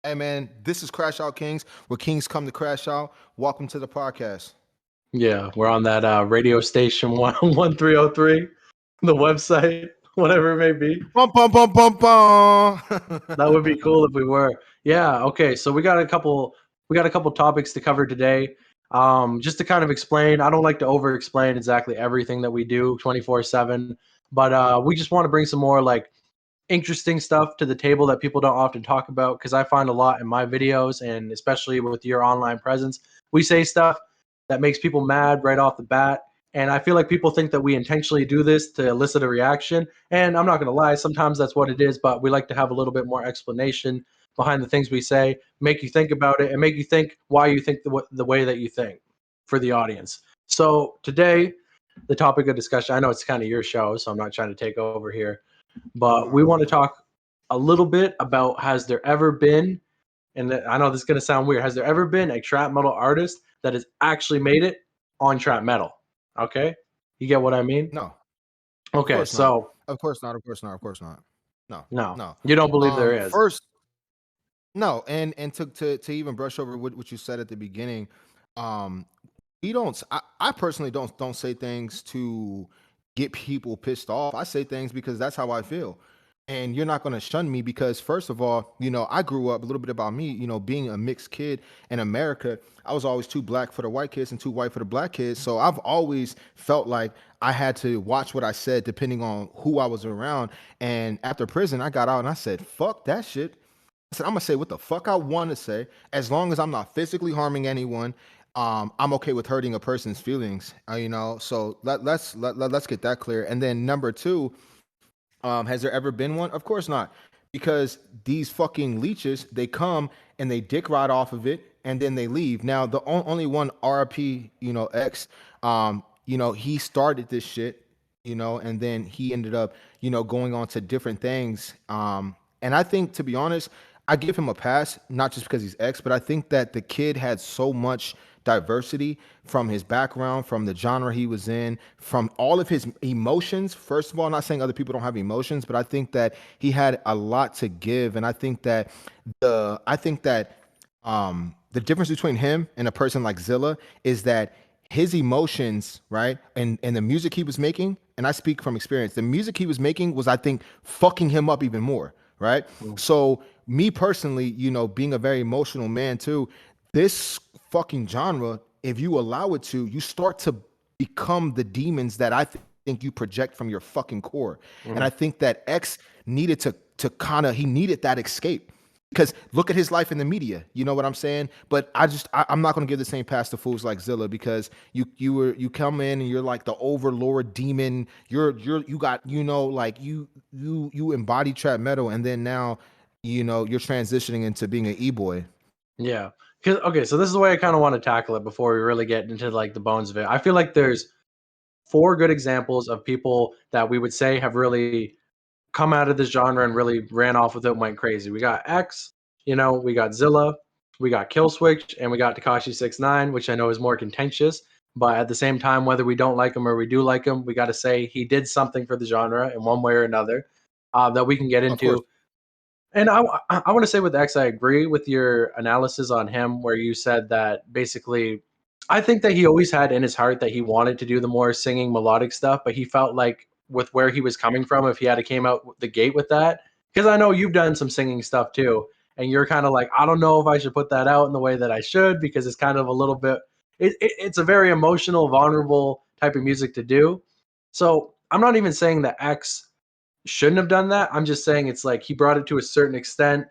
Hey man, this is Crash Out Kings, where kings come to crash out. Welcome to the podcast. Yeah, we're on that radio station 1303, the website, whatever it may be. Bum bum bum bum bum. That would be cool if we were. Yeah, okay. So we got a couple topics to cover today. Just to kind of explain, I don't like to over explain exactly everything that we do 24/7, but we just want to bring some more like interesting stuff to the table that people don't often talk about because I find a lot in my videos and especially with your online presence, we say stuff that makes people mad right off the bat. And I feel like people think that we intentionally do this to elicit a reaction. And I'm not going to lie, sometimes that's what it is, but we like to have a little bit more explanation behind the things we say, make you think about it, and make you think why you think the way that you think for the audience. So today, the topic of discussion, I know it's kind of your show, so I'm not trying to take over here, but we want to talk a little bit about has there ever been, and I know this is going to sound weird, has there ever been a trap metal artist that has actually made it on trap metal? Okay? You get what I mean? No, of Okay, course not. so Of course not. Of course not. Of course not. No, no, no. you don't believe there is. First, no, and to even brush over what you said at the beginning, um, we don't. I personally don't say things to get people pissed off. I say things because that's how I feel. And you're not going to shun me because, first of all, I grew up a little bit about me, being a mixed kid in America. I was always too black for the white kids and too white for the black kids. So I've always felt like I had to watch what I said depending on who I was around. And after prison, I got out and I said, fuck that shit. I said, I'm gonna say what the fuck I want to say, as long as I'm not physically harming anyone. I'm okay with hurting a person's feelings. So let's get that clear. And then number two, has there ever been one? Of course not, because these fucking leeches, they come and they dick right off of it, and then they leave. Now the only one, RP, X, he started this shit, and then he ended up, going on to different things. And I think, to be honest, I give him a pass, not just because he's X, but I think that the kid had so much diversity from his background, from the genre he was in, from all of his emotions. First of all, I'm not saying other people don't have emotions, but I think that he had a lot to give. And I think that the difference between him and a person like Zilla is that his emotions, right? And the music he was making, and I speak from experience, the music he was making was, I think, fucking him up even more, right? Mm. So me personally, being a very emotional man too, this fucking genre, if you allow it to, you start to become the demons that think you project from your fucking core. And I Mhm. think that X needed to kind of, he needed that escape. Because look at his life in the media, you know what I'm saying? But I'm not gonna give the same pass to fools like Zilla, because you come in and you're like the overlord demon. You got, like you embody trap metal, and then now you're transitioning into being an e-boy. Yeah. Okay, so this is the way I kind of want to tackle it before we really get into like the bones of it. I feel like there's four good examples of people that we would say have really come out of this genre and really ran off with it and went crazy. We got X, we got Zilla, we got Killswitch, and we got Tekashi 69, which I know is more contentious. But at the same time, whether we don't like him or we do like him, we got to say he did something for the genre in one way or another that we can get Of course. into. And I want to say with X, I agree with your analysis on him, where you said that basically, I think that he always had in his heart that he wanted to do the more singing melodic stuff, but he felt like with where he was coming from, if he had to came out the gate with that, because I know you've done some singing stuff too, and you're kind of like, I don't know if I should put that out in the way that I should because it's kind of a little bit, it's a very emotional, vulnerable type of music to do. So I'm not even saying that X shouldn't have done that. I'm just saying it's like he brought it to a certain extent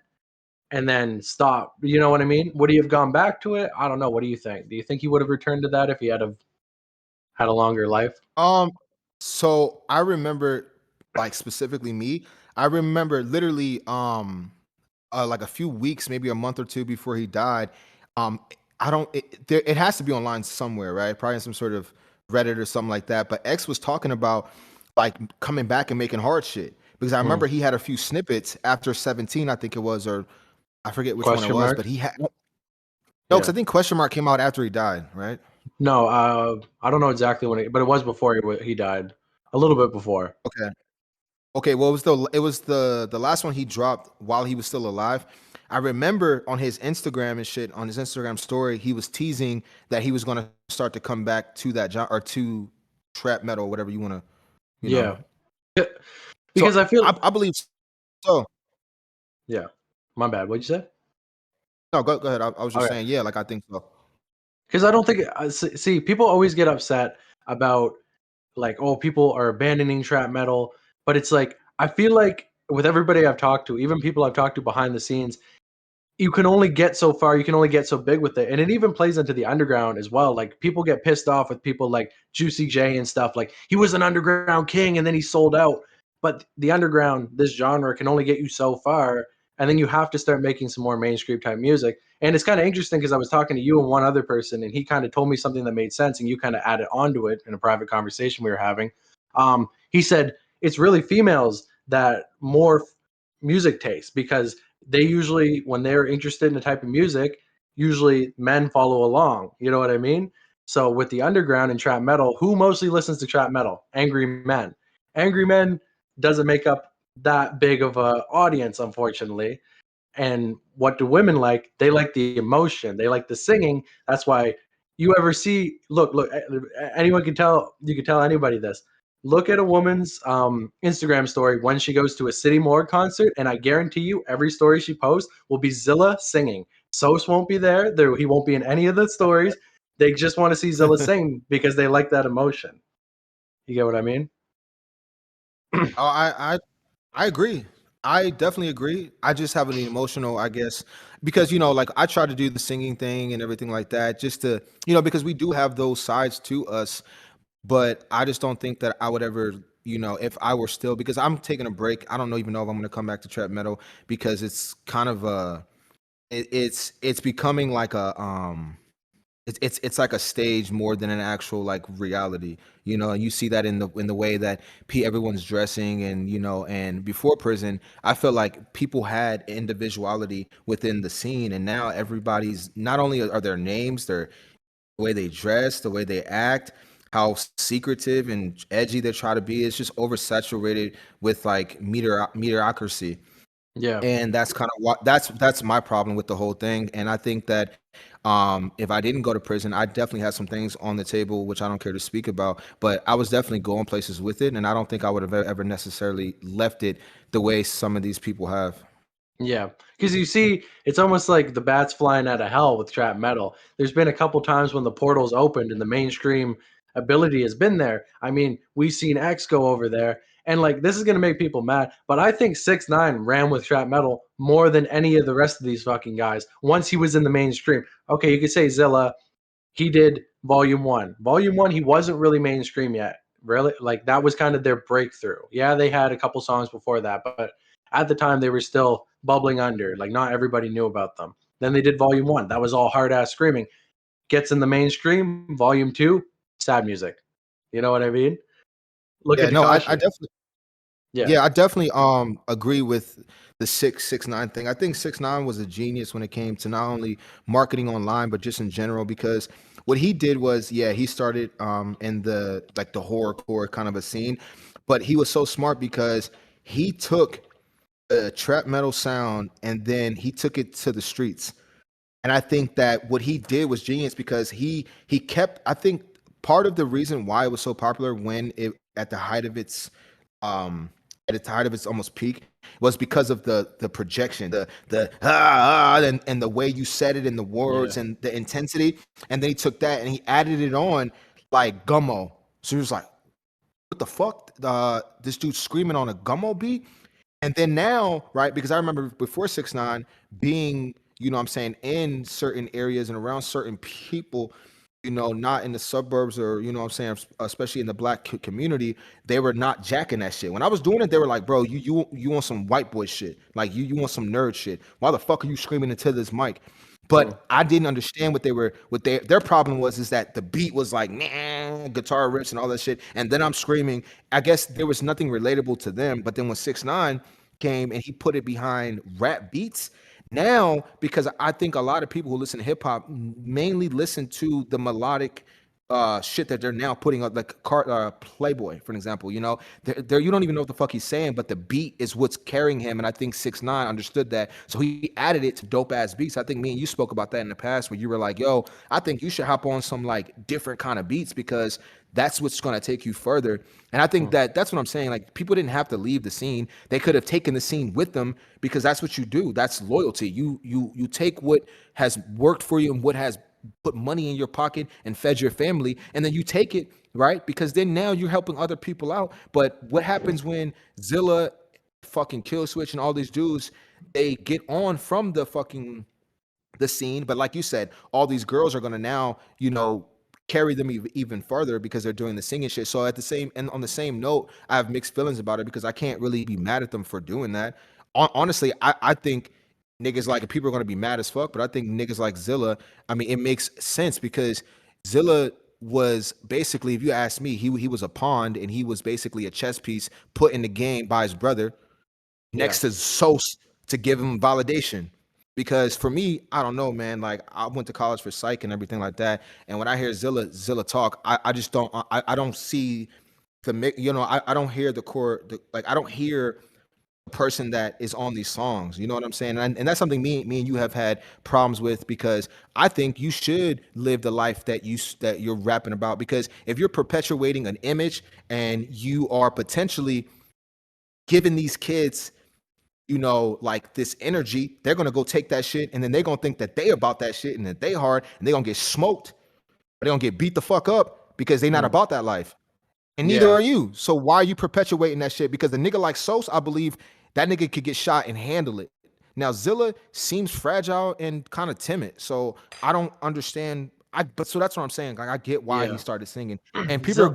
and then stopped. You know what I mean? Would he have gone back to it? I don't know. What do you think? Do you think he would have returned to that if he had a longer life? Um, so I remember, like, specifically me, I remember literally like a few weeks, maybe a month or two before he died. Um I don't it has to be online somewhere, right? Probably in some sort of Reddit or something like that. But X was talking about like coming back and making hard shit. Because I Mm. remember he had a few snippets after 17, I think it was, or I forget which one it Question was, but mark? he had no, because Yeah. I think question mark came out after he died, right? No, I don't know exactly when but it was before he died. A little bit before. Okay. Okay, well, it was the last one he dropped while he was still alive. I remember on his Instagram and shit, on his Instagram story, he was teasing that he was gonna start to come back to that genre or to trap metal, or whatever you wanna, you know. Yeah. Yeah, So because I feel I believe so. yeah. My bad. What'd you say? No, go ahead. I was just Okay. saying, yeah, like I think so. Because I don't think see people always get upset about like, oh, people are abandoning trap metal, but it's like I feel like with everybody I've talked to, even people I've talked to behind the scenes, you can only get so far, you can only get so big with it. And it even plays into the underground as well. Like people get pissed off with people like Juicy J and stuff. Like he was an underground king and then he sold out. But the underground, this genre can only get you so far. And then you have to start making some more mainstream type music. And it's kind of interesting because I was talking to you and one other person, and he kind of told me something that made sense, and you kind of added onto it in a private conversation we were having. He said it's really females that more music taste because they usually when they're interested in a type of music, usually men follow along. You know what I mean? So with the underground and trap metal, who mostly listens to trap metal? Angry men. Angry men doesn't make up that big of a audience, unfortunately. And what do women like? They like the emotion. They like the singing. That's why you ever see look anyone can tell you can tell anybody this. Look at a woman's Instagram story when she goes to a City Morgue concert, and I guarantee you, every story she posts will be Zilla singing. Sos won't be there. He won't be in any of the stories. They just want to see Zilla sing because they like that emotion. You get what I mean? Oh, I agree. I definitely agree. I just have an emotional, I guess, because like I try to do the singing thing and everything like that, just to, because we do have those sides to us. But I just don't think that I would ever, if I were still, because I'm taking a break. I don't know even know if I'm going to come back to trap metal, because it's kind of it's becoming like it's like a stage more than an actual like reality, and you see that in the way that everyone's dressing, and and before prison, I feel like people had individuality within the scene, and now everybody's, not only are their names, their the way they dress, the way they act, how secretive and edgy they try to be. It's just oversaturated with like mediocrity. Yeah. And that's kind of what that's my problem with the whole thing. And I think that if I didn't go to prison, I definitely had some things on the table which I don't care to speak about, but I was definitely going places with it, and I don't think I would have ever necessarily left it the way some of these people have. Yeah, because you see, it's almost like the bats flying out of hell with trap metal. There's been a couple times when the portals opened and the mainstream ability has been there. I mean, we've seen X go over there, and like this is gonna make people mad, but I think 6ix9ine ran with trap metal more than any of the rest of these fucking guys once he was in the mainstream. Okay, you could say Zilla, he did volume one. Volume one, he wasn't really mainstream yet. Really, like that was kind of their breakthrough. Yeah, they had a couple songs before that, but at the time they were still bubbling under. Like not everybody knew about them. Then they did volume one. That was all hard ass screaming. Gets in the mainstream. Volume two, sad music. You know what I mean? Look Yeah, at no, I Tekashi. definitely, Yeah, yeah, I definitely agree with the 6ix9ine thing. I think 6ix9ine was a genius when it came to not only marketing online but just in general, because what he did was, yeah, he started in the like the horrorcore kind of a scene, but he was so smart because he took a trap metal sound and then he took it to the streets. And I think that what he did was genius, because he kept, I think part of the reason why it was so popular when it at the height of its um almost peak, was because of the projection, and the way you said it, and the yeah, words and the intensity. And then he took that and he added it on like gummo. So he was like, what the fuck? This dude's screaming on a gummo beat. And then now, right? Because I remember before 6ix9ine being, I'm saying, in certain areas and around certain people, not in the suburbs, or, I'm saying, especially in the black community, they were not jacking that shit. When I was doing it, they were like, bro, you want some white boy shit. Like you want some nerd shit. Why the fuck are you screaming into this mic? mm, But I didn't understand what their problem was, is that the beat was like, nah, guitar riffs and all that shit. And then I'm screaming. I guess there was nothing relatable to them. But then when 6ix9ine came and he put it behind rap beats, now, because I think a lot of people who listen to hip hop mainly listen to the melodic shit that they're now putting up, like Playboy, for an example. You know, they're you don't even know what the fuck he's saying, but the beat is what's carrying him. And I think 6ix9ine understood that, so he added it to dope ass beats. I think me and you spoke about that in the past, where you were like, "Yo, I think you should hop on some like different kind of beats because that's what's gonna take you further." And I think that that's what I'm saying. Like, people didn't have to leave the scene; they could have taken the scene with them, because that's what you do. That's loyalty. You take what has worked for you and what has put money in your pocket and fed your family, and then you take it, right? Because then now you're helping other people out. But what happens when Zilla, fucking Kill Switch, and all these dudes, they get on from the scene, but like you said, all these girls are gonna now, carry them even further because they're doing the singing shit. So on the same note, I have mixed feelings about it, because I can't really be mad at them for doing that. Honestly, I think niggas, like, people are gonna be mad as fuck, but I think niggas like Zilla, I mean, it makes sense, because Zilla was basically, if you ask me, he was a pawn, and he was basically a chess piece put in the game by his brother Yeah. next to Sos to give him validation. Because for me, I don't know, man. Like, I went to college for psych and everything like that, and when I hear Zilla talk, I just don't, I don't see I don't hear like, I don't hear the person that is on these songs. You know what I'm saying? And that's something me and you have had problems with, because I think you should live the life that you're rapping about. Because if you're perpetuating an image and you are potentially giving these kids, like, this energy, they're gonna go take that shit, and then they're gonna think that they about that shit, and that they hard, and they're gonna get smoked, or they're gonna get beat the fuck up, because they're not Mm. about that life. And neither Yeah. are you. So why are you perpetuating that shit? Because a nigga like Sos, I believe that nigga could get shot and handle it. Now Zilla seems fragile and kind of timid. So I don't understand. But so that's what I'm saying. Like, I get why he Yeah. started singing. And people Zilla,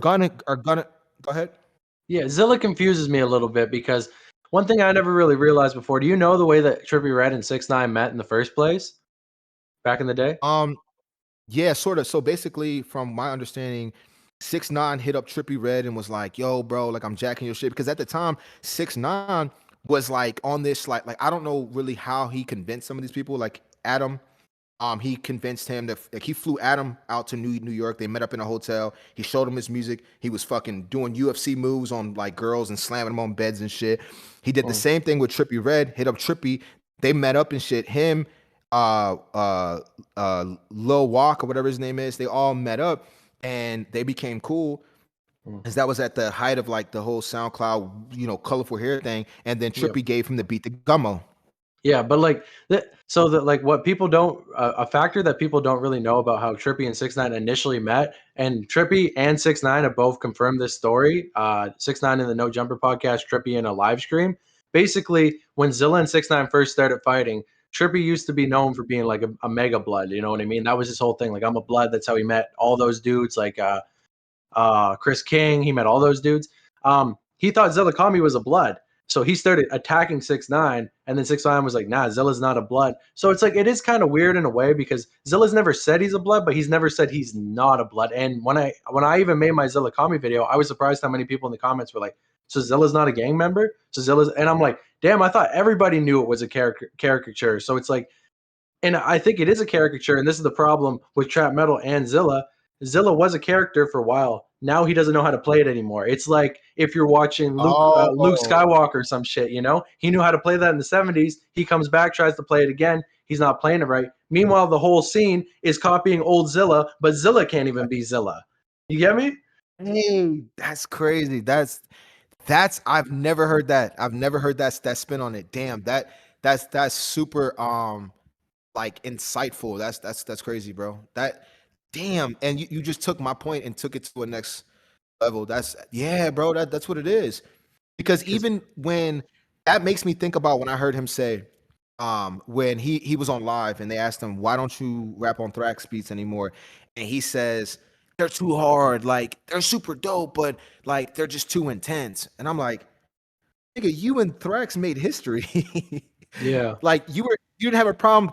are gonna go ahead. yeah, Zilla confuses me a little bit because one thing I never really realized before. Do you know the way that Trippie Redd and 6ix9ine met in the first place back in the day? Um, Yeah, sort of. So basically, from my understanding, 6ix9ine hit up Trippie Redd and was like, "Yo, bro, like, I'm jacking your shit." Because at the time, 6ix9ine was like on this, like, I don't know really how he convinced some of these people, like Adam. He convinced him that, like, he flew Adam out to New York. They met up in a hotel. He showed him his music. He was fucking doing UFC moves on, like, girls and slamming them on beds and shit. He did the Mm. same thing with Trippie Redd. Hit up Trippie. They met up and shit. Him, uh, uh, Lil Walk, or whatever his name is. They all met up and they became cool. Mm. Because that was at the height of, like, the whole SoundCloud, colorful hair thing. And then Yep. Trippie gave him the beat to Gummo. Yeah, but like so that like what people don't a factor that people don't really know about how Trippie and 6ix9ine initially met, and Trippie and 6ix9ine have both confirmed this story. 6ix9ine in the No Jumper podcast, Trippie in a live stream. Basically, when Zilla and 6ix9ine first started fighting, Trippie used to be known for being like a mega blood. You know what I mean? That was his whole thing. Like, I'm a blood. That's how he met all those dudes. Like Chris King. He met all those dudes. He thought Zillakami was a blood. So he started attacking 6ix9ine, and then 6ix9ine was like, nah, Zilla's not a blood. So it's like, it is kind of weird in a way, because Zilla's never said he's a blood, but he's never said he's not a blood. And when I even made my Zillakami video, I was surprised how many people in the comments were like, so Zilla's not a gang member? So Zilla's, and I'm like, damn, I thought everybody knew it was a caricature. So it's like, and I think it is a caricature, and this is the problem with trap metal and Zilla. Zilla was a character for a while. Now he doesn't know how to play it anymore. It's like if you're watching Luke Oh, Skywalker or some shit, he knew how to play that in the 70s. He comes back, tries to play it again. He's not playing it right. Meanwhile, the whole scene is copying old Zilla, but Zilla can't even be Zilla. You get me? hey, that's crazy. I've never heard that. I've never heard that spin on it. Damn, that's super like, insightful. That's crazy, bro. Damn, and you just took my point and took it to a next level. Yeah, bro. That's what it is. Because Because even when that makes me think about when I heard him say, when he was on live and they asked him, why don't you rap on Thrax beats anymore? And he says, they're too hard, like, they're super dope, but, like, they're just too intense. And I'm like, nigga, you and Thrax made history. yeah, Like, you didn't have a problem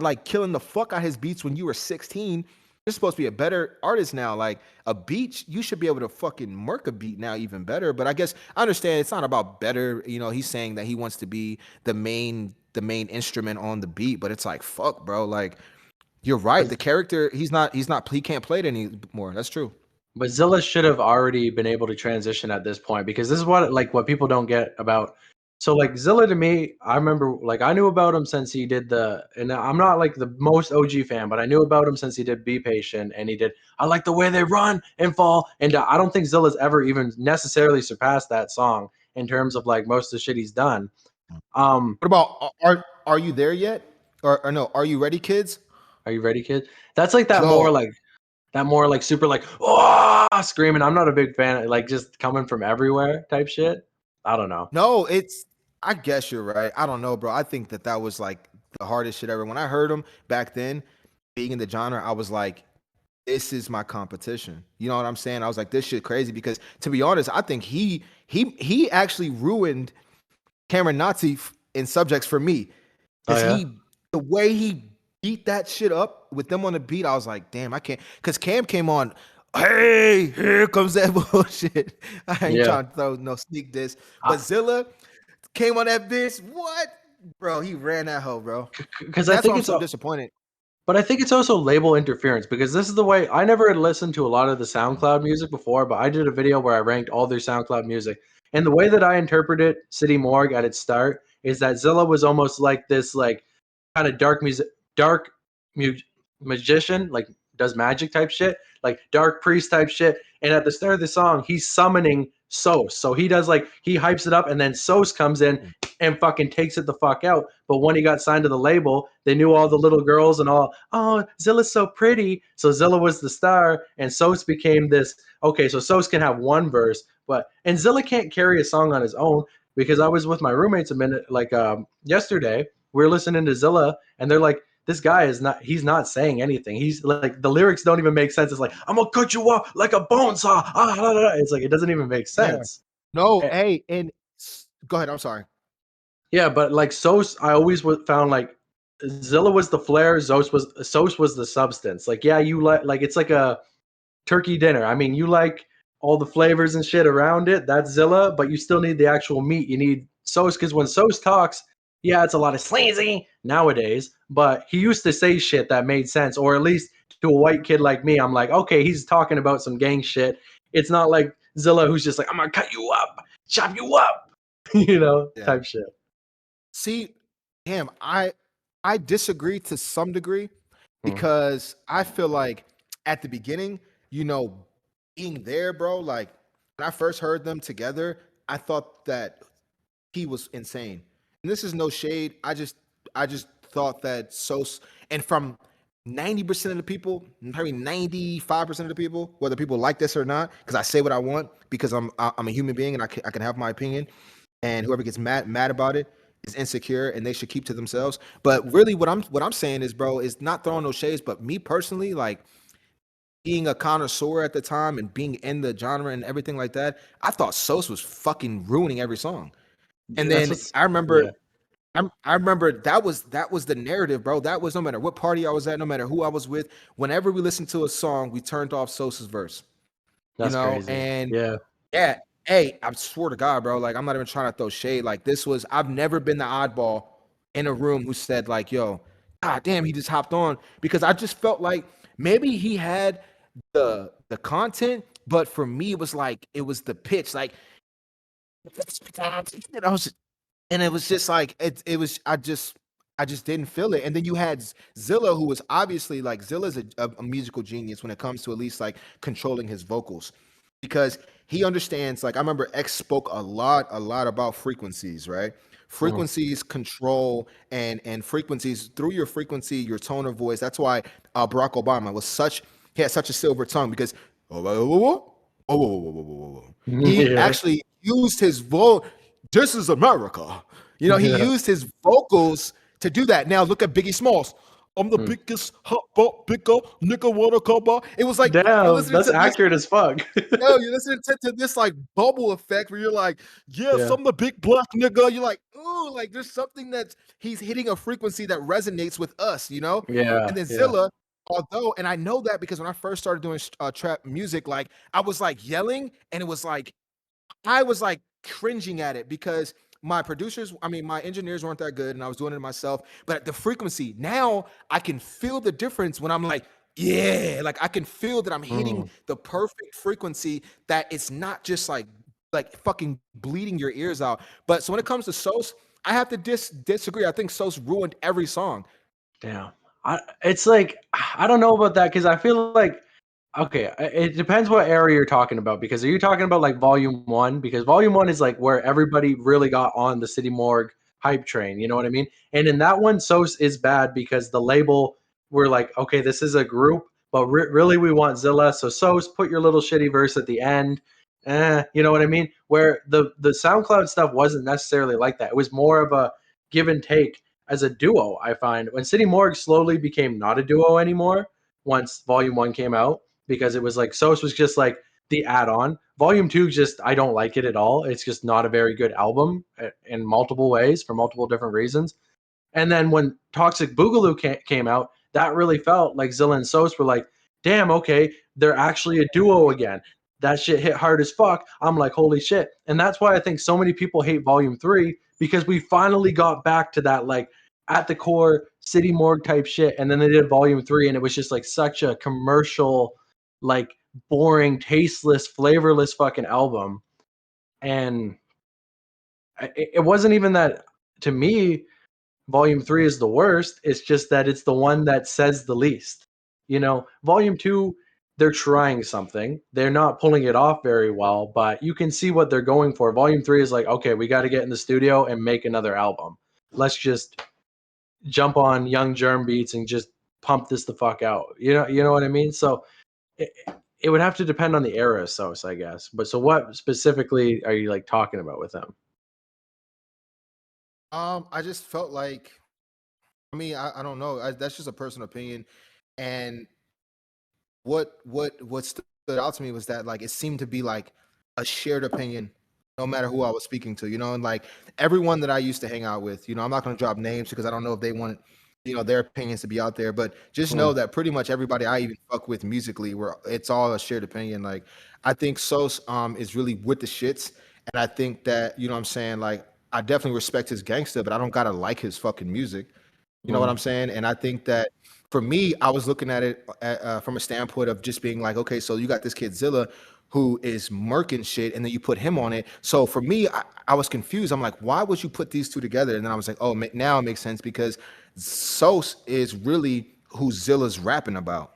like, killing the fuck out his beats when you were 16. You're supposed to be a better artist now. Like, a beat, you should be able to fucking murk a beat now even better. But I guess I understand it's not about better. He's saying that he wants to be the main instrument on the beat, but it's like, fuck, bro. Like, You're right. The character, he can't play it anymore. That's true. But Zilla should have already been able to transition at this point because this is what people don't get about. So like Zilla to me, I remember like I knew about him since he did and I'm not like the most OG fan, but I knew about him since he did Be Patient and he did I like the way they run and fall. And I don't think Zilla's ever even necessarily surpassed that song in terms of like most of the shit he's done. What about are you there yet? Or no, are you ready, kids? Are you ready, kid? That's like Yo, that more like super like oh screaming. I'm not a big fan of like just coming from everywhere type shit. I don't know. no, I guess you're right. I don't know, bro. I think that was like the hardest shit ever. When I heard him back then, being in the genre, I was like, this is my competition. You know what I'm saying? I was like, this shit crazy because to be honest, I think he actually ruined Cameron Nazi in subjects for me Oh because yeah. the way he beat that shit up with them on the beat, I was like, damn, I can't. Because Cam came on, hey, here comes that bullshit. I ain't Yeah. trying to throw no sneak diss, I, but Zilla came on that bitch. What, bro? He ran that hoe, bro. because I That's why think I'm it's so disappointed. but I think it's also label interference because this is the way I never had listened to a lot of the SoundCloud music before, but I did a video where I ranked all their SoundCloud music. And the way that I interpreted City Morgue at its start is that Zilla was almost like this like kind of dark mu- magician, like does magic type shit, like dark priest type shit. And at the start of the song, he's summoning Sos. So he does like he hypes it up and then Sos comes in and fucking takes it the fuck out. But when he got signed to the label, they knew all the little girls and all, oh, Zilla's so pretty. So Zilla was the star, and Sos became this. Okay, so Sos can have one verse, and Zilla can't carry a song on his own because I was with my roommates a minute yesterday. We were listening to Zilla, and they're like, this guy he's not saying anything. He's like, the lyrics don't even make sense. It's like, I'm gonna cut you off like a bone saw. Ah, blah, blah, blah. It's like, it doesn't even make Yeah. sense. No, Eh, hey, and go ahead. I'm sorry. Yeah, but like Sos, I always found like Zilla was the flair, Sos was the substance. Like, yeah, you like it's like a turkey dinner. I mean, you like all the flavors and shit around it. That's Zilla, but you still need the actual meat. You need Sos because when Sos talks, yeah, it's a lot of sleazy nowadays. But he used to say shit that made sense, or at least to a white kid like me, I'm like, okay, he's talking about some gang shit. It's not like Zilla who's just like, I'm gonna cut you up, chop you up, Yeah. type shit. See, damn, I disagree to some degree Hmm. because I feel like at the beginning, you know, being there, bro, like when I first heard them together, I thought that he was insane. And this is no shade. I just thought that and from 90% of the people, probably 95% of the people, whether people like this or not, because I say what I want, because I'm a human being and I can have my opinion, and whoever gets mad about it is insecure and they should keep to themselves. But really what I'm saying is, bro, is not throwing no shades, but me personally, like being a connoisseur at the time and being in the genre and everything like that, I thought Sos was fucking ruining every song. And That's then what's I remember yeah. I remember that was the narrative, bro. That was no matter what party I was at, no matter who I was with. Whenever we listened to a song, we turned off Sosa's verse, That's crazy. and Yeah. yeah, hey, I swear to God, bro. Like I'm not even trying to throw shade. Like I've never been the oddball in a room who said like, "Yo, God damn, he just hopped on," because I just felt like maybe he had the content, but for me, it was the pitch, like, and I was and it was just like it was I just didn't feel it. And then you had Zilla, who was obviously like Zilla's a musical genius when it comes to at least like controlling his vocals because he understands. Like I remember X spoke a lot about frequencies, right? Mhm. Frequencies control and frequencies through your frequency, your tone of voice. That's why Barack Obama he had such a silver tongue because oh, whoa, whoa, whoa, whoa, whoa, whoa, whoa, whoa, whoa. He Yeah. actually used his voice. This is America. He Yeah. used his vocals to do that. Now look at Biggie Smalls. I'm the Mm. biggest hot ball picker, nigga wanna come by. It was like you're Damn, listening that's to this. accurate as fuck. No, you're listening to this like bubble effect where you're like, yes, Yeah. I'm the big black nigga. You're like, ooh, like there's something that he's hitting a frequency that resonates with us. Yeah. And then Yeah. Zilla, although, and I know that because when I first started doing trap music, like I was like yelling, and it was like I was like cringing at it because my producers, I mean, my engineers weren't that good, and I was doing it myself. But the frequency now, I can feel the difference when I'm like, yeah, like I can feel that I'm hitting Mm, the perfect frequency. That it's not just like fucking bleeding your ears out. But so when it comes to Sos, I have to disagree. I think Sos ruined every song. damn. It's like I don't know about that because I feel like okay, it depends what area you're talking about. Because are you talking about like Volume One? Because Volume One is like where everybody really got on the City Morgue hype train. You know what I mean? And in that one, Sos is bad because the label were like, okay, this is a group, but really we want Zilla. So Sos, put your little shitty verse at the end. You know what I mean? Where the SoundCloud stuff wasn't necessarily like that. It was more of a give and take as a duo. I find when City Morgue slowly became not a duo anymore once Volume One came out because it was like Sos was just like the add-on. Volume Two just I don't like it at all. It's just not a very good album in multiple ways for multiple different reasons. And then when Toxic Boogaloo came out, that really felt like Zilla and Sos were like, damn, okay, they're actually a duo again. That shit hit hard as fuck. I'm like, holy shit. And that's why I think so many people hate Volume 3 because we finally got back to that, like, at the core City Morgue type shit. And then they did Volume 3, and it was just like such a commercial, like, boring, tasteless, flavorless fucking album. And it wasn't even that to me Volume 3 is the worst. It's just that it's the one that says the least. You know, Volume 2, they're trying something. They're not pulling it off very well, but you can see what they're going for. Volume 3 is like, okay, we got to get in the studio and make another album. Let's just jump on Young Germ beats and just pump this the fuck out. You know what I mean? So it, it would have to depend on the era of Sos, I guess. But so what specifically are you like talking about with them? I just felt like, I mean, I don't know. That's just a personal opinion. And what stood out to me was that like it seemed to be like a shared opinion, no matter who I was speaking to, and like everyone that I used to hang out with, I'm not going to drop names because I don't know if they want, their opinions to be out there, but just know Mm, that pretty much everybody I even fuck with musically, where it's all a shared opinion. Like I think Sos is really with the shits, and I think that what I'm saying, like I definitely respect his gangster, but I don't gotta like his fucking music. You know what mm, I'm saying? And I think that for me, I was looking at it from a standpoint of just being like, okay, so you got this kid Zilla who is murking shit, and then you put him on it. So for me, I was confused. I'm like, why would you put these two together? And then I was like, oh, now it makes sense because Sos is really who Zilla's rapping about.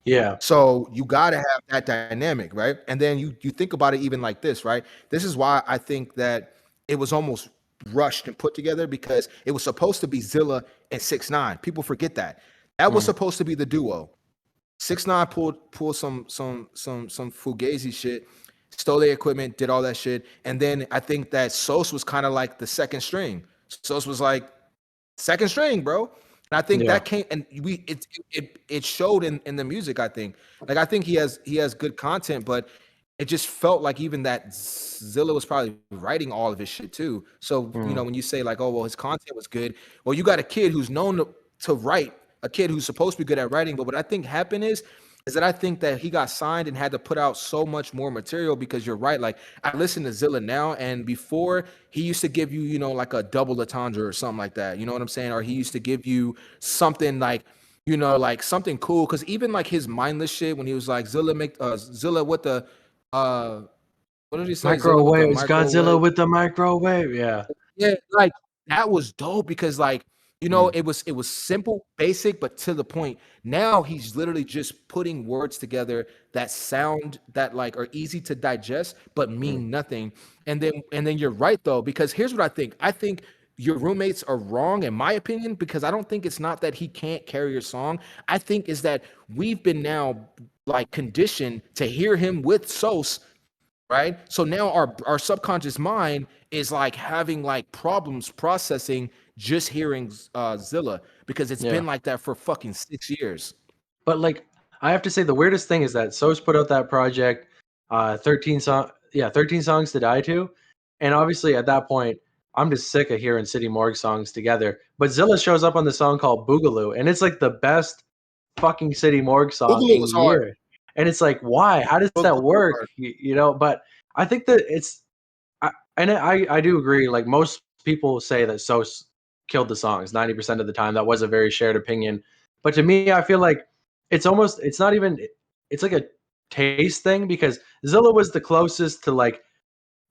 yeah. So you got to have that dynamic, right? And then you think about it even like this, right? This is why I think that it was almost rushed and put together because it was supposed to be Zilla and 6ix9ine. People forget that. That was Mm, supposed to be the duo. 6ix9ine pulled some fugazi shit, stole their equipment, did all that shit, and then I think that Sos was kind of like the second string. Sos was like second string, bro. And I think yeah. that came and it showed in the music. I think like I think he has good content, but it just felt like even that Zilla was probably writing all of his shit too. So Mm. when you say like, oh well, his content was good, well you got a kid who's known to write, a kid who's supposed to be good at writing, but what I think happened is that I think that he got signed and had to put out so much more material because you're right. Like I listen to Zilla now, and before he used to give you, like a double entendre or something like that. You know what I'm saying? Or he used to give you something like, like something cool. Cause even like his mindless shit when he was like Zilla with the uh what did he say? Zilla with the Microwave. It's Godzilla microwave. with the microwave. Yeah. Yeah, like that was dope because like, Mm, it was simple, basic, but to the point. Now he's literally just putting words together that sound that like are easy to digest but mm, mean nothing. And then you're right though, because here's what I think. I think your roommates are wrong in my opinion because I don't think it's not that he can't carry your song. I think is that we've been now like conditioned to hear him with Sos, right? So now our subconscious mind is like having like problems processing just hearing Zilla because it's yeah. been like that for fucking 6 years. But like, I have to say, the weirdest thing is that Sos put out that project, 13 songs to die to, and obviously at that point, I'm just sick of hearing City Morgue songs together. But Zilla shows up on the song called Boogaloo, and it's like the best fucking City Morgue song Boogaloo in was hard. years. And it's like, why? How does that Boogaloo was work? hard. But I think that And I do agree. Like most people say that Sos killed the songs 90% of the time. That was a very shared opinion. But to me, I feel like it's not even it's like a taste thing because Zilla was the closest to like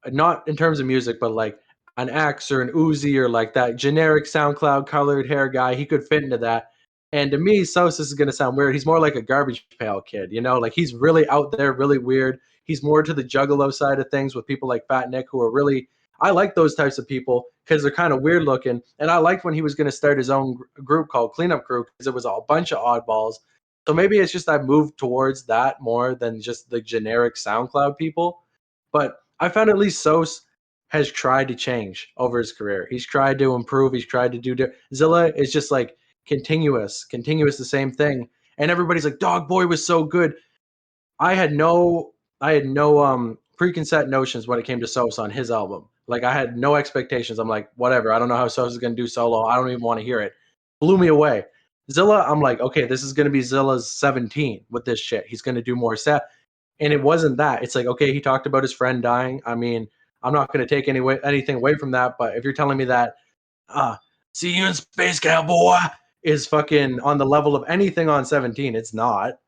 not in terms of music, but like an X or an Uzi or like that generic SoundCloud colored hair guy. He could fit into that. And to me, Sos is gonna sound weird. He's more like a garbage pail kid, you know, like he's really out there, really weird. He's more to the juggalo side of things with people like Fat Nick, who are really I like those types of people because they're kind of weird looking. And I liked when he was gonna start his own group called Cleanup Crew because it was a bunch of oddballs. So maybe it's just I moved towards that more than just the generic SoundCloud people. But I found at least Sos has tried to change over his career. He's tried to improve. He's tried to do. Zilla is just like continuous, the same thing. And everybody's like, Dog Boy was so good. I had no, I had no preconceived notions when it came to Sos on his album. Like I had no expectations. I'm like, whatever. I don't know how Sos is gonna do solo. I don't even want to hear it. Blew me away. Zilla, I'm like, okay, this is gonna be Zilla's 17 with this shit. He's gonna do more set. And it wasn't that. It's like, okay, he talked about his friend dying. I mean, I'm not going to take anything away from that. But if you're telling me that, uh, see you in space, cowboy, is fucking on the level of anything on 17, it's not.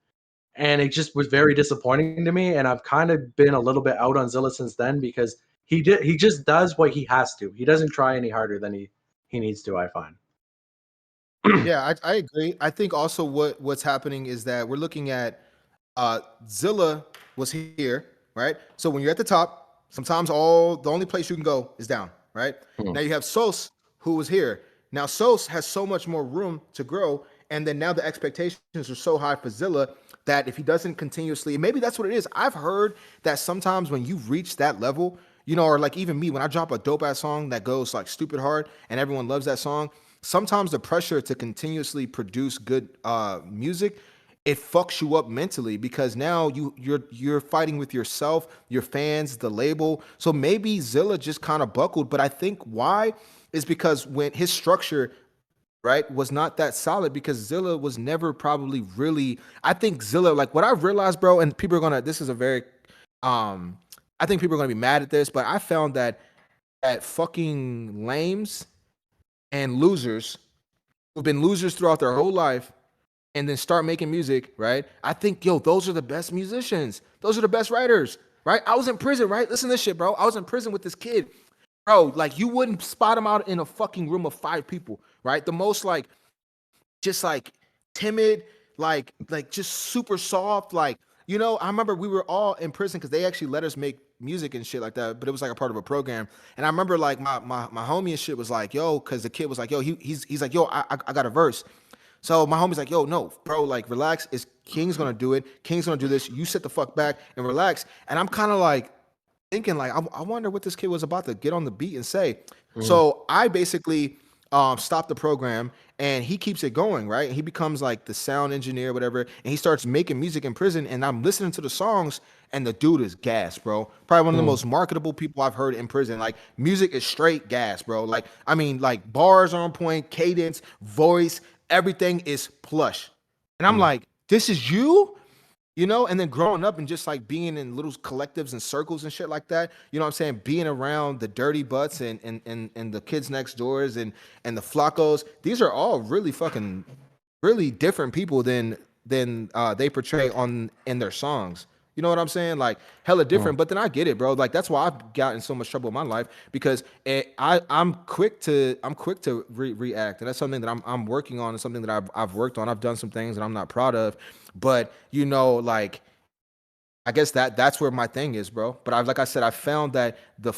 And it just was very disappointing to me. And I've kind of been a little bit out on Zilla since then because he just does what he has to. He doesn't try any harder than he needs to, I find. Yeah, I agree. I think also what's happening is that we're looking at Zilla was here, right? So when you're at the top, sometimes the only place you can go is down, right? Hmm. Now you have Sos who was here. Now Sos has so much more room to grow, and then now the expectations are so high for Zilla that if he doesn't continuously, maybe that's what it is. I've heard that sometimes when you reach that level, you know, or like even me, when I drop a dope ass song that goes like stupid hard and everyone loves that song, sometimes the pressure to continuously produce good music, it fucks you up mentally because now you're fighting with yourself, your fans, the label. So maybe Zilla just kind of buckled, but I think why is because when his structure, right, was not that solid because Zilla was never probably really. I think Zilla, like what I've realized, bro, and people are gonna. This is a very, um, I think people are gonna be mad at this, but I found that fucking lames and losers who've been losers throughout their whole life and then start making music, right? I think, yo, those are the best musicians. Those are the best writers, right? I was in prison, right? Listen to this shit, bro. I was in prison with this kid. Bro, like you wouldn't spot him out in a fucking room of 5 people, right? The most like just like timid, like just super soft. Like, you know, I remember we were all in prison because they actually let us make music and shit like that, but it was like a part of a program. And I remember like my homie and shit was like, yo, because the kid was like, yo, he's like, yo, I got a verse. So my homie's like, yo, no, bro, like relax. It's King's gonna do it. King's gonna do this. You sit the fuck back and relax. And I'm kind of like thinking, like, I wonder what this kid was about to get on the beat and say. Mm. So I basically stopped the program and he keeps it going, right? And he becomes like the sound engineer, whatever, and he starts making music in prison. And I'm listening to the songs, and the dude is gas, bro. Probably one of the Mm. most marketable people I've heard in prison. Like music is straight gas, bro. Like I mean, like bars are on point, cadence, voice, everything is plush. And I'm Mm. like, this is you? You know, and then growing up and just like being in little collectives and circles and shit like that, you know what I'm saying? Being around the dirty butts and the kids next doors and the flacos, these are all really fucking really different people than they portray on in their songs. You know what I'm saying? Like hella Mm. different. But then I get it, bro. Like that's why I've gotten so much trouble in my life because I'm quick to react, and that's something that I'm working on, and something that I've worked on. I've done some things that I'm not proud of, but you know, like I guess that's where my thing is, bro. But like I said, I found that the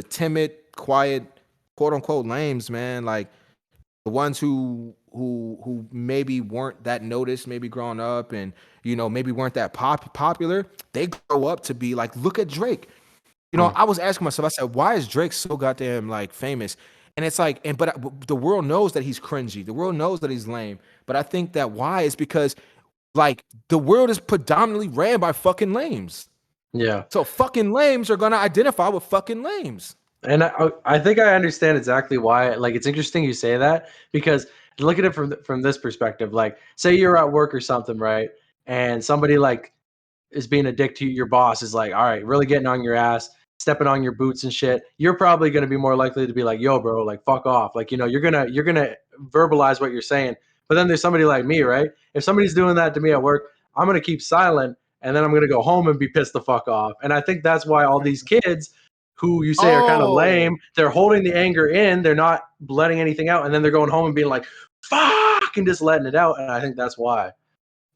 timid, quiet, quote unquote lames, man, like the ones who maybe weren't that noticed, maybe growing up, and you know maybe weren't that popular, they grow up to be like, look at Drake. You know, Mm. I was asking myself, I said, why is Drake so goddamn like famous? And it's like, but the world knows that he's cringy. The world knows that he's lame. But I think that why is because like the world is predominantly ran by fucking lames. Yeah. So fucking lames are gonna identify with fucking lames. And I think I understand exactly why. Like, it's interesting you say that because look at it from this perspective. Like, say you're at work or something, right? And somebody like is being a dick to you. Your boss is like, all right, really getting on your ass. stepping on your boots and shit, you're probably going to be more likely to be like, yo, bro, like fuck off. Like, you're going to verbalize what you're saying. But then there's somebody like me, right? If somebody's doing that to me at work, I'm going to keep silent and then I'm going to go home and be pissed the fuck off. And I think that's why all these kids who you say are kind of lame, Oh, they're holding the anger in, they're not letting anything out, and then they're going home and being like, fuck, and just letting it out. And I think that's why.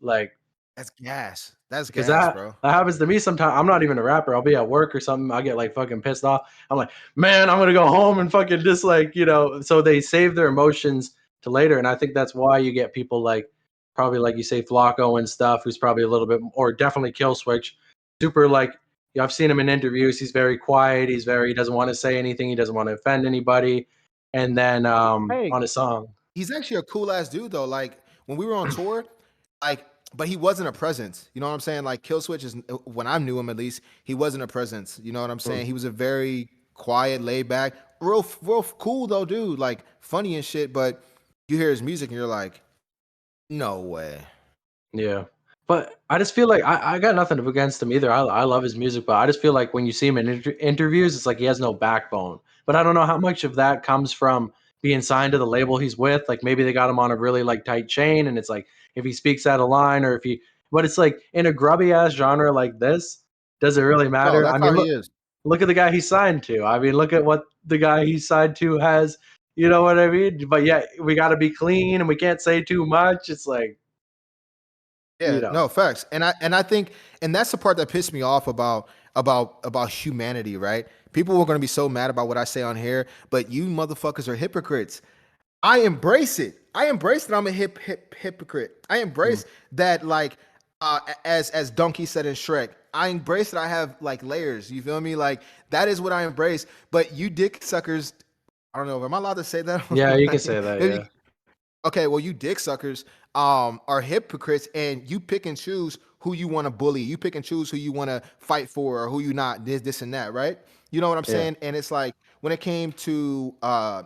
Like, that's gas. That's because gas, that bro. that happens to me sometimes. I'm not even a rapper. I'll be at work or something. I get like fucking pissed off. I'm like, man, I'm gonna go home and fucking just like, So they save their emotions to later, and I think that's why you get people like probably like you say Flacco and stuff, who's probably a little bit, or definitely Kill Switch, super like. I've seen him in interviews. He's very quiet. He doesn't want to say anything. He doesn't want to offend anybody. And then Hey, on a song, he's actually a cool ass dude though. Like when we were on tour, like, but he wasn't a presence. You know what I'm saying? Like Killswitch is when I knew him at least, he wasn't a presence. You know what I'm saying? He was a very quiet, laid back, real cool though, dude. Like funny and shit. But you hear his music and you're like, no way. yeah. But I just feel like I got nothing against him either. I love his music, but I just feel like when you see him in interviews, it's like he has no backbone. But I don't know how much of that comes from being signed to the label he's with. Like maybe they got him on a really like tight chain, and it's like if he speaks out of line or if he. But it's like in a grubby ass genre like this, does it really No, matter? I that's mean, how he look is. look at the guy he's signed to. I mean, look at what the guy he's signed to has. You know what I mean? But yeah, we got to be clean and we can't say too much. It's like you Yeah, know. no facts, and I think, and that's the part that pissed me off about humanity, right? People were going to be so mad about what I say on here, but you motherfuckers are hypocrites. I embrace it. I embrace that I'm a hypocrite. I Mm. embrace that, like, as Donkey said in Shrek. I embrace that I have like layers. You feel me? Like that is what I embrace. But you dick suckers, I don't know. Am I allowed to say that? Yeah, you can Like, say that, maybe. yeah. Okay, well, you dick suckers are hypocrites, and you pick and choose who you want to bully. You pick and choose who you want to fight for, or who you not. This, and that, right? You know what I'm Yeah. saying? And it's like when it came to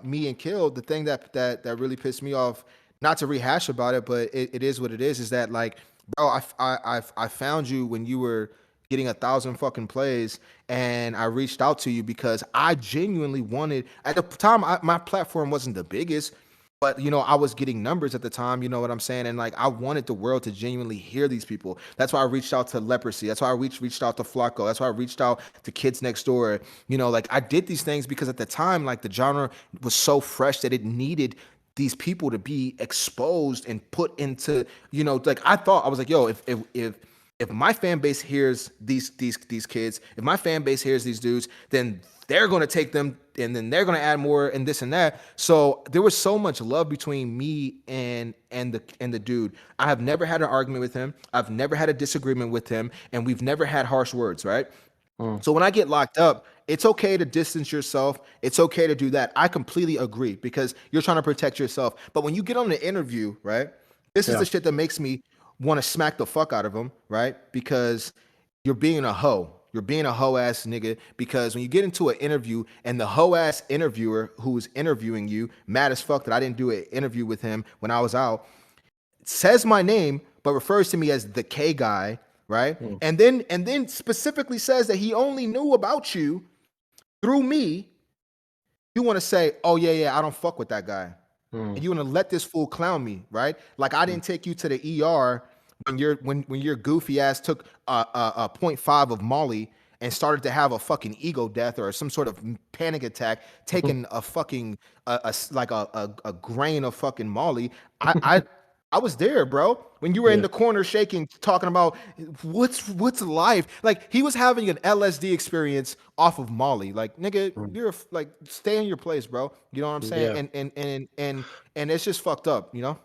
me and Kill, the thing that really pissed me off. Not to rehash about it, but it is what it is. Is that like, bro? I found you when you were getting 1,000 fucking plays, and I reached out to you because I genuinely wanted. At the time, my platform wasn't the biggest, but I was getting numbers at the time, you know what I'm saying? And like I wanted the world to genuinely hear these people. That's why I reached out to Leprosy. That's why I reached out to Flacco. That's why I reached out to Kids Next Door. Like I did these things because at the time, like the genre was so fresh that it needed these people to be exposed and put into, like I was like, yo, if my fan base hears these kids, if my fan base hears these dudes, then they're gonna take them and then they're gonna add more and this and that. So there was so much love between me and the dude. I have never had an argument with him. I've never had a disagreement with him, and we've never had harsh words, right? Mm. So when I get locked up, it's okay to distance yourself. It's okay to do that. I completely agree because you're trying to protect yourself. But when you get on the interview, right? This is Yeah. the shit that makes me want to smack the fuck out of them, right? Because you're being a hoe. You're being a hoe ass nigga because when you get into an interview and the hoe ass interviewer who is interviewing you, mad as fuck that I didn't do an interview with him when I was out, says my name but refers to me as the K guy, right? Mm. And then specifically says that he only knew about you through me. You want to say, "Oh yeah, I don't fuck with that guy." Mm. And you want to let this fool clown me, right? Like I Mm. didn't take you to the ER when your goofy ass took a point 0.5 of Molly and started to have a fucking ego death or some sort of panic attack, taking a fucking like a grain of fucking Molly. I was there, bro. When you were in Yeah. the corner shaking, talking about what's life. Like he was having an LSD experience off of Molly. Like nigga, Mm. like stay in your place, bro. You know what I'm saying? Yeah. And it's just fucked up, you know?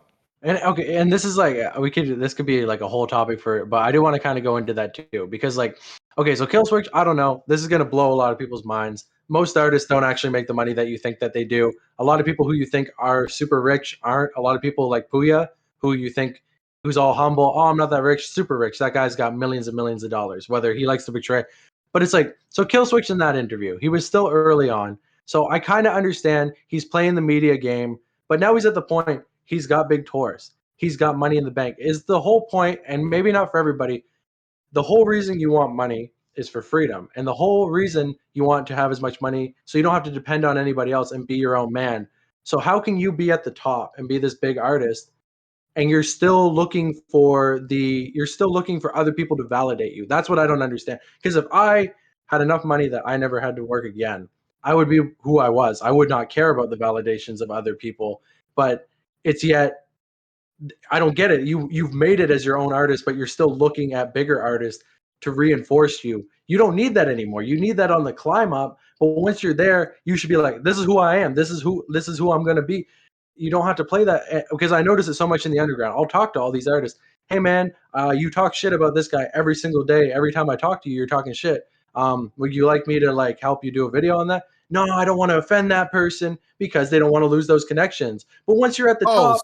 And okay, and this is like this could be like a whole topic for, but I do want to kind of go into that too because like okay, so Kill Switch, I don't know, this is gonna blow a lot of people's minds. Most artists don't actually make the money that you think that they do. A lot of people who you think are super rich aren't. A lot of people like Puya, who you think who's all humble. Oh, I'm not that rich, super rich. That guy's got millions and millions of dollars. Whether he likes to betray, but it's like so. Kill Switch in that interview, he was still early on, so I kind of understand he's playing the media game, but now he's at the point he's got big tours. He's got money in the bank. Is the whole point, and maybe not for everybody, the whole reason you want money is for freedom. And the whole reason you want to have as much money so you don't have to depend on anybody else and be your own man. So how can you be at the top and be this big artist and you're still looking for other people to validate you? That's what I don't understand. Because if I had enough money that I never had to work again, I would be who I was. I would not care about the validations of other people. But it's yet I don't get it. You've made it as your own artist, but you're still looking at bigger artists to reinforce you. You don't need that anymore. You need that on the climb up. But once you're there, you should be like, this is who I am. This is who I'm gonna be. You don't have to play that, because I notice it so much in the underground. I'll talk to all these artists. Hey man, you talk shit about this guy every single day. Every time I talk to you, you're talking shit. Would you like me to like help you do a video on that? No, I don't want to offend that person because they don't want to lose those connections. But once you're at the Oh, top,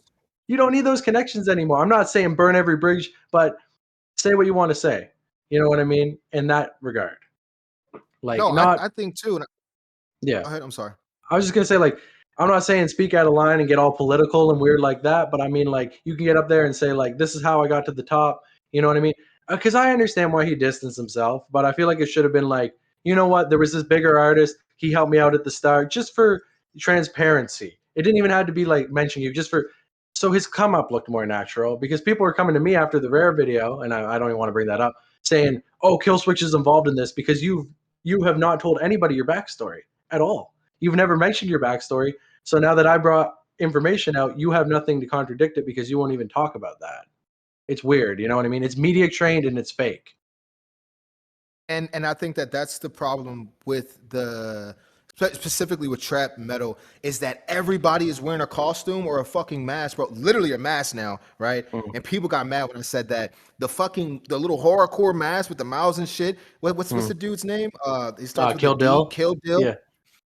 you don't need those connections anymore. I'm not saying burn every bridge, but say what you want to say. You know what I mean? In that regard. Like no, not I think too. yeah. Go ahead. I'm sorry. I was just gonna say, like, I'm not saying speak out of line and get all political and weird like that, but I mean, like, you can get up there and say, like, this is how I got to the top. You know what I mean? Because I understand why he distanced himself, but I feel like it should have been like, you know what? There was this bigger artist. He helped me out at the start, just for transparency. It didn't even have to be like mentioning you, just for so his come up looked more natural. Because people were coming to me after the Rare video, and I don't even want to bring that up, saying, "Oh, Killswitch is involved in this," because you have not told anybody your backstory at all. You've never mentioned your backstory. So now that I brought information out, you have nothing to contradict it because you won't even talk about that. It's weird. You know what I mean? It's media trained and it's fake. And I think that that's the problem with specifically with trap metal, is that everybody is wearing a costume or a fucking mask, bro. Literally a mask now, right? Mm. And people got mad when I said that the little horrorcore mask with the mouths and shit. What's Mm. the dude's name? He starts with Kill a D. Dill. Kill Dill. Yeah.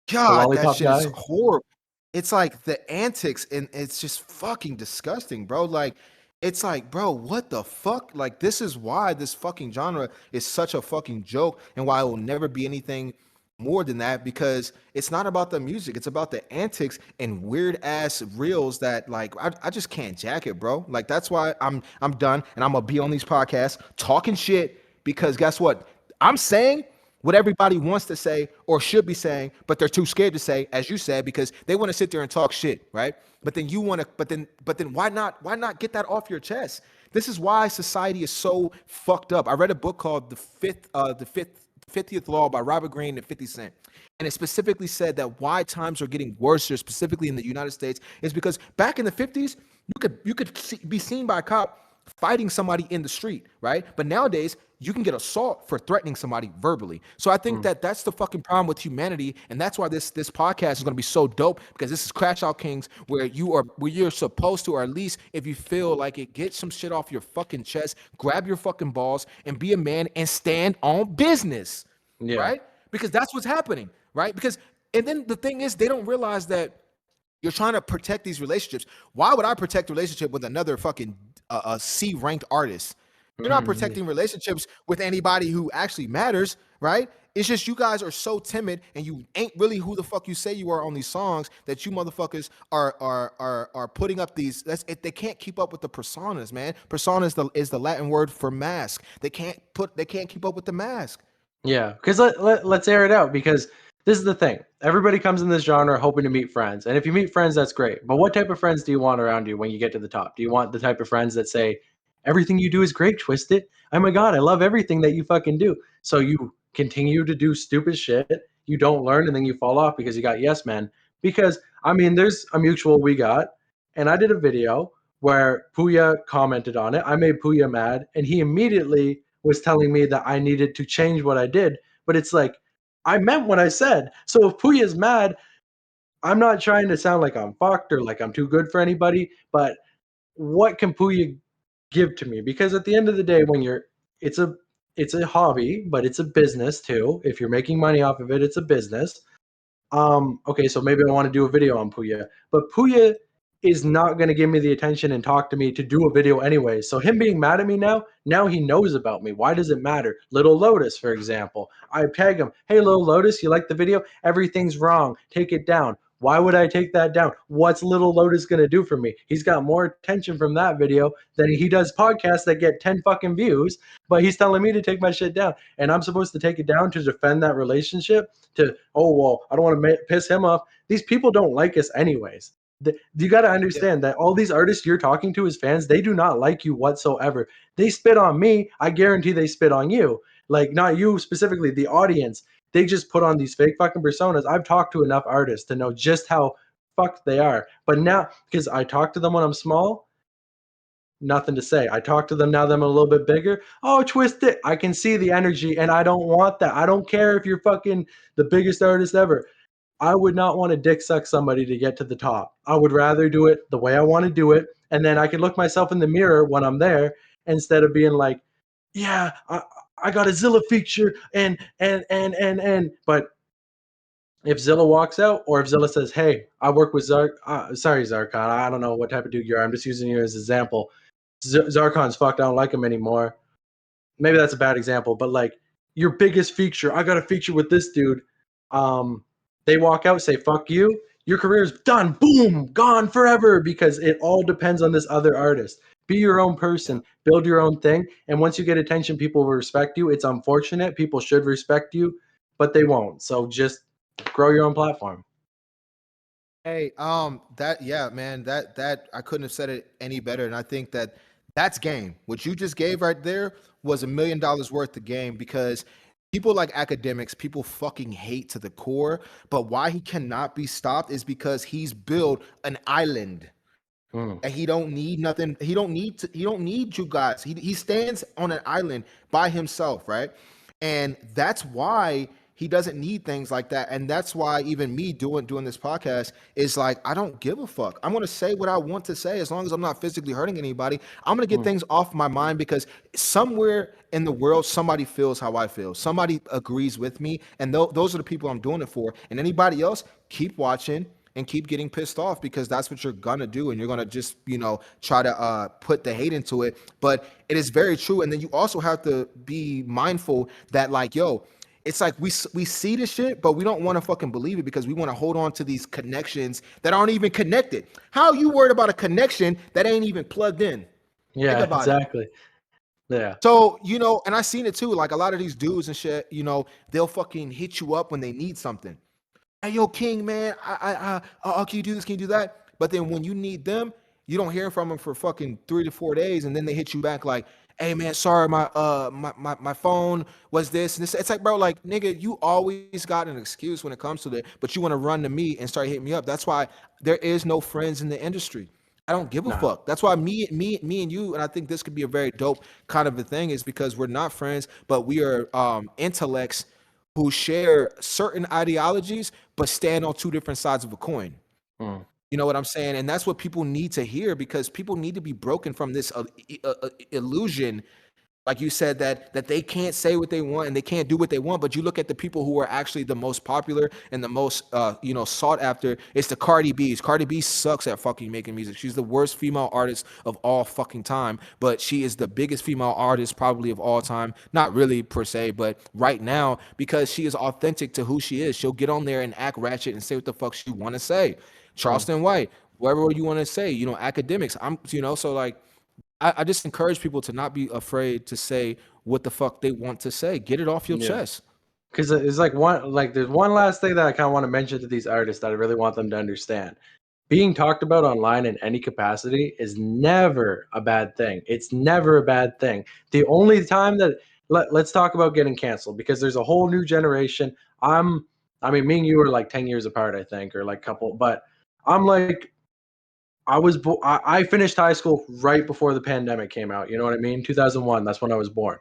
The God, that lollipop shit is guy. horrible. It's like the antics, and it's just fucking disgusting, bro. Like, it's like, bro, what the fuck? Like, this is why this fucking genre is such a fucking joke, and why it will never be anything more than that, because it's not about the music, it's about the antics and weird ass reels that, like, I just can't jack it, bro. Like, that's why I'm done, and I'm gonna be on these podcasts talking shit, because guess what? I'm saying what everybody wants to say or should be saying, but they're too scared to say, as you said, because they want to sit there and talk shit, right? But then you want to, but then why not get that off your chest? This is why society is so fucked up. I read a book called the 50th Law by Robert Greene and 50 Cent. And it specifically said that why times are getting worse, specifically in the United States, is because back in the 50s, be seen by a cop fighting somebody in the street, right? But nowadays, you can get assault for threatening somebody verbally. So I think Mm. that that's the fucking problem with humanity, and that's why this podcast is going to be so dope, because this is Crash Out Kings, where you're supposed to, or at least if you feel like it, get some shit off your fucking chest, grab your fucking balls, and be a man and stand on business, Yeah. right? Because that's what's happening, right? Because and then the thing is, they don't realize that you're trying to protect these relationships. Why would I protect a relationship with another fucking C-ranked artist? You're not Mhm. protecting relationships with anybody who actually matters, right? It's just you guys are so timid, and you ain't really who the fuck you say you are on these songs, that you motherfuckers are putting up these. They can't keep up with the personas, man. Persona is the Latin word for mask. They can't keep up with the mask. Yeah, because let's air it out, because this is the thing. Everybody comes in this genre hoping to meet friends. And if you meet friends, that's great. But what type of friends do you want around you when you get to the top? Do you want the type of friends that say, everything you do is great, Twisted? Oh my God, I love everything that you fucking do. So you continue to do stupid shit, you don't learn, and then you fall off because you got yes men. Because, I mean, there's a mutual we got, and I did a video where Puya commented on it. I made Puya mad, and he immediately was telling me that I needed to change what I did. But it's like, I meant what I said. So if Puya's mad, I'm not trying to sound like I'm fucked or like I'm too good for anybody, but what can Puya give to me? Because at the end of the day, when you're it's a it's a hobby, but it's a business too. If you're making money off of it, it's a business. Okay, so maybe I want to do a video on Puya, but Puya is not going to give me the attention and talk to me to do a video anyway. So him being mad at me now he knows about me. Why does it matter? Little Lotus, for example, I tag him, hey, Little Lotus, you like the video? Everything's wrong. Take it down. Why would I take that down? What's Little Lotus going to do for me? He's got more attention from that video than he does podcasts that get 10 fucking views, but he's telling me to take my shit down. And I'm supposed to take it down to defend that relationship to, oh, well, I don't want to piss him off. These people don't like us anyways. You got to understand that all these artists you're talking to as fans, they do not like you whatsoever. They spit on me. I guarantee they spit on you. Like, not you specifically, the audience. They just put on these fake fucking personas. I've talked to enough artists to know just how fucked they are. But now, because I talk to them when I'm small, nothing to say. I talk to them now that I'm a little bit bigger. Oh, twist it. I can see the energy, and I don't want that. I don't care if you're fucking the biggest artist ever. I would not want to dick suck somebody to get to the top. I would rather do it the way I want to do it, and then I can look myself in the mirror when I'm there instead of being like, yeah, I got a Zilla feature and. But if Zilla walks out, or if Zilla says, "Hey, I work with sorry Zarkon, I don't know what type of dude you are. I'm just using you as an example. Zarkon's fucked. I don't like him anymore." Maybe that's a bad example, but like your biggest feature, I got a feature with this dude. They walk out, say "fuck you." Your career's done. Boom, gone forever because it all depends on this other artist. Be your own person, build your own thing, and once you get attention, people will respect you. It's unfortunate. People should respect you, but they won't. So just grow your own platform. Hey, that yeah, man, that I couldn't have said it any better, and I think that that's game. What you just gave right there was $1 million worth of game because people like academics, people fucking hate to the core. But why he cannot be stopped is because he's built an island. And he don't need nothing. He don't need you guys. He stands on an island by himself, right? And that's why he doesn't need things like that. And that's why even me doing this podcast is like, I don't give a fuck. I'm gonna say what I want to say as long as I'm not physically hurting anybody. I'm gonna get things off my mind because somewhere in the world somebody feels how I feel. Somebody agrees with me, and those are the people I'm doing it for. And anybody else, keep watching and keep getting pissed off because that's what you're gonna do, and you're gonna just try to put the hate into it. But it is very true. And then you also have to be mindful that, like, yo, it's like we see the shit, but we don't want to fucking believe it because we want to hold on to these connections that aren't even connected. How are you worried about a connection that ain't even plugged in? Yeah, Think about it. exactly. Yeah. So, and I seen it too. Like a lot of these dudes and shit, they'll fucking hit you up when they need something. Hey, yo, King, man, can you do this? Can you do that? But then when you need them, you don't hear from them for fucking 3 to 4 days, and then they hit you back like, "Hey, man, sorry, my phone was this and this." It's like, bro, like, nigga, you always got an excuse when it comes to that, but you want to run to me and start hitting me up. That's why there is no friends in the industry. I don't give a fuck. That's why me and you, and I think this could be a very dope kind of a thing, is because we're not friends, but we are intellects who share certain ideologies but stand on two different sides of a coin. You know what I'm saying? And that's what people need to hear because people need to be broken from this illusion, like you said, that they can't say what they want and they can't do what they want. But you look at the people who are actually the most popular and the most sought after. It's the Cardi B's. Cardi B sucks at fucking making music. She's the worst female artist of all fucking time, but she is the biggest female artist probably of all time. Not really per se, but right now, because she is authentic to who she is. She'll get on there and act ratchet and say what the fuck she want to say. Charleston White, whatever you want to say, academics. So like, I just encourage people to not be afraid to say what the fuck they want to say. Get it off your chest. Because it's there's one last thing that I kind of want to mention to these artists that I really want them to understand. Being talked about online in any capacity is never a bad thing. It's never a bad thing. The only time that let's talk about getting canceled, because there's a whole new generation. I mean, me and you are like 10 years apart, I think, or like couple, but I'm like, I finished high school right before the pandemic came out. You know what I mean? 2001, that's when I was born.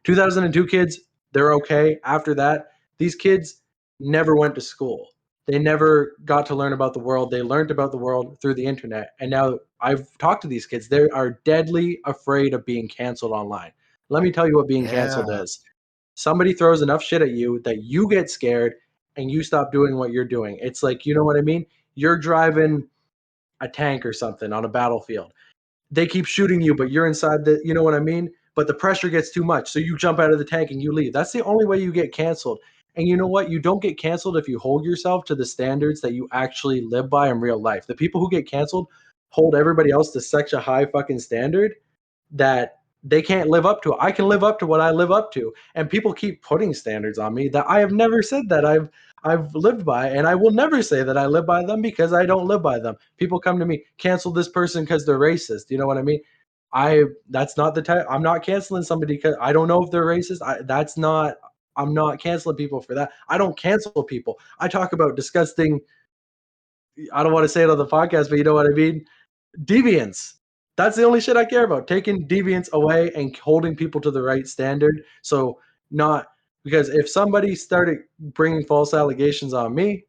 2002 kids, they're okay. After that, these kids never went to school. They never got to learn about the world. They learned about the world through the internet. And now I've talked to these kids. They are deadly afraid of being canceled online. Let me tell you what being canceled Yeah. is. Somebody throws enough shit at you that you get scared and you stop doing what you're doing. It's like, you know what I mean? You're driving a tank or something on a battlefield. They keep shooting you, but you're inside the, you know what I mean? But the pressure gets too much. So you jump out of the tank and you leave. That's the only way you get canceled. And you know what? You don't get canceled if you hold yourself to the standards that you actually live by in real life. The people who get canceled hold everybody else to such a high fucking standard that they can't live up to it. I can live up to what I live up to. And people keep putting standards on me that I have never said that I've lived by, and I will never say that I live by them because I don't live by them. People come to me, cancel this person because they're racist. You know what I mean? That's not the type. I'm not canceling somebody because I don't know if they're racist. I'm not canceling people for that. I don't cancel people. I talk about disgusting. I don't want to say it on the podcast, but you know what I mean. Deviance. That's the only shit I care about. Taking deviance away and holding people to the right standard. So not because if somebody started bringing false allegations on me,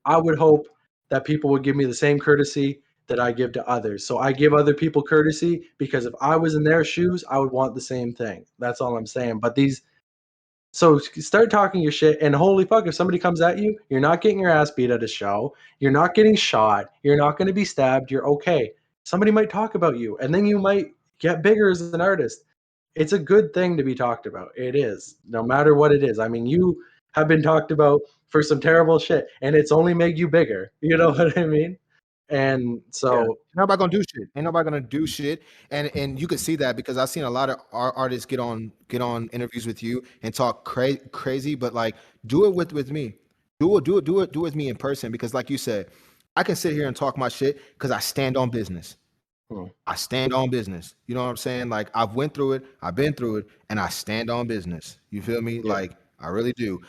I would hope that people would give me the same courtesy that I give to others. So I give other people courtesy because if I was in their shoes, I would want the same thing. That's all I'm saying. But so start talking your shit, and holy fuck, if somebody comes at you, you're not getting your ass beat at a show. You're not getting shot. You're not going to be stabbed. You're okay. Somebody might talk about you, and then you might get bigger as an artist. It's a good thing to be talked about. It is, no matter what it is. I mean, you have been talked about for some terrible shit, and it's only made you bigger. You know what I mean? And Yeah. so, Nobody gonna do shit. Ain't nobody gonna do shit. And you can see that because I've seen a lot of artists get on interviews with you and talk crazy, but like do it with me. Do it with me in person because like you said, I can sit here and talk my shit because I stand on business. hmm, I stand on business. You know what I'm saying? Like I've went through it, I've been through it, and I stand on business. You feel me? yeah, Like I really do.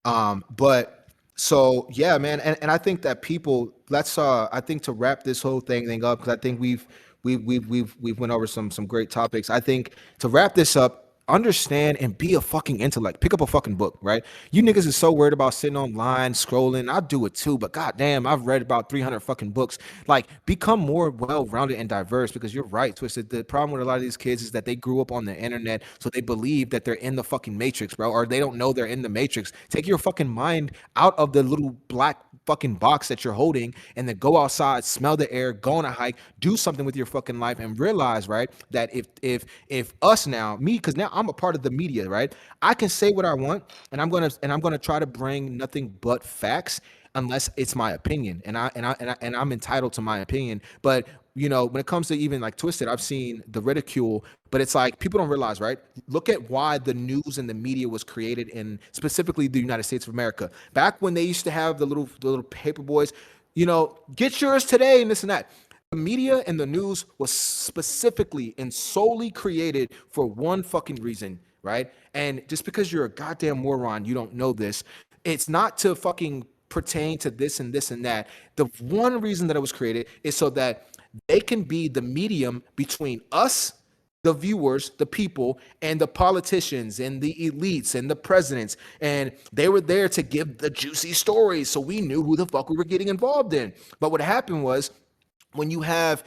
But so yeah, man, and I think that people let's I think to wrap this whole thing up because I think we've went over some great topics. I think to wrap this up, understand and be a fucking intellect. Pick up a fucking book, right? You niggas is so worried about sitting online scrolling. I do it too, but goddamn, I've read about 300 fucking books. Like, become more well-rounded and diverse because you're right, Twisted. The problem with a lot of these kids is that they grew up on the internet, so they believe that they're in the fucking matrix, bro, or they don't know they're in the matrix. Take your fucking mind out of the little black fucking box that you're holding and then go outside, smell the air, go on a hike, do something with your fucking life and realize, right, that if us now, me, because now I'm a part of the media, right? I can say what I want and I'm gonna try to bring nothing but facts unless it's my opinion. And I'm entitled to my opinion. But you know, when it comes to even like Twisted, I've seen the ridicule, but it's like people don't realize, right? Look at why the news and the media was created in specifically the United States of America. Back when they used to have the little paper boys, you know, get yours today and this and that. The media and the news was specifically and solely created for one fucking reason, right? And just because you're a goddamn moron, you don't know this. It's not to fucking pertain to this and this and that. The one reason that it was created is so that they can be the medium between us, the viewers, the people, and the politicians and the elites and the presidents. And they were there to give the juicy stories so we knew who the fuck we were getting involved in. But what happened was when you have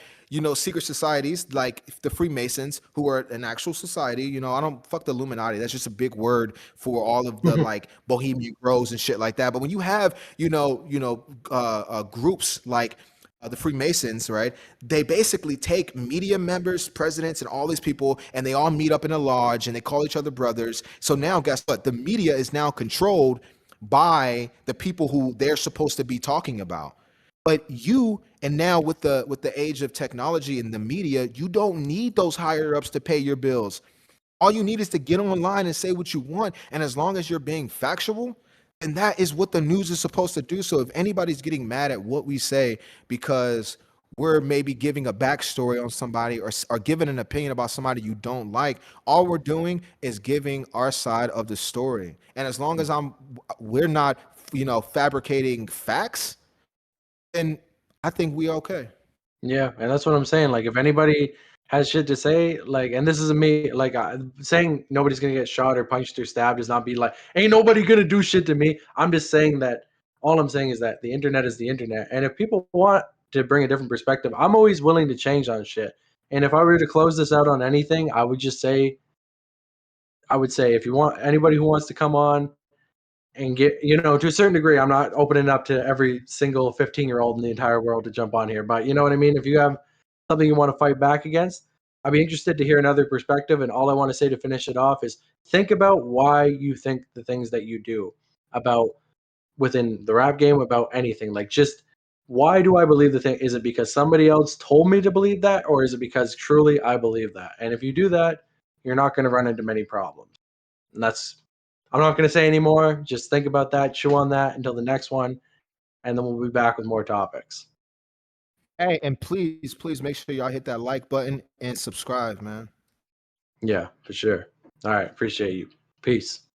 secret societies like the Freemasons, who are an actual society. I don't fuck the Illuminati. That's just a big word for all of the like Bohemian Groves and shit like that. But when you have groups like the Freemasons, right? They basically take media members, presidents, and all these people, and they all meet up in a lodge and they call each other brothers. So now, guess what? The media is now controlled by the people who they're supposed to be talking about. But and now with the age of technology and the media, you don't need those higher ups to pay your bills. All you need is to get online and say what you want. And as long as you're being factual, and that is what the news is supposed to do. So if anybody's getting mad at what we say because we're maybe giving a backstory on somebody or giving an opinion about somebody you don't like, all we're doing is giving our side of the story. And as long as we're not, fabricating facts, then I think we okay. yeah, and that's what I'm saying. Like, if anybody has shit to say, like, and this isn't me, like, saying nobody's gonna get shot or punched or stabbed does not be like, ain't nobody gonna do shit to me. I'm just saying that all I'm saying is that the internet is the internet, and if people want to bring a different perspective, I'm always willing to change on shit. And if I were to close this out on anything, I would say, if you want anybody who wants to come on and get, to a certain degree, I'm not opening up to every single 15-year-old in the entire world to jump on here, but you know what I mean? If you have something you want to fight back against, I'd be interested to hear another perspective. And all I want to say to finish it off is think about why you think the things that you do. about within the rap game, about anything. Like, just why do I believe the thing? Is it because somebody else told me to believe that, or is it because truly I believe that? And if you do that, you're not going to run into many problems. And that's, I'm not going to say anymore. Just think about that, chew on that until the next one, and then we'll be back with more topics. Hey, and please, please make sure y'all hit that like button and subscribe, man. Yeah, for sure. All right. Appreciate you. Peace.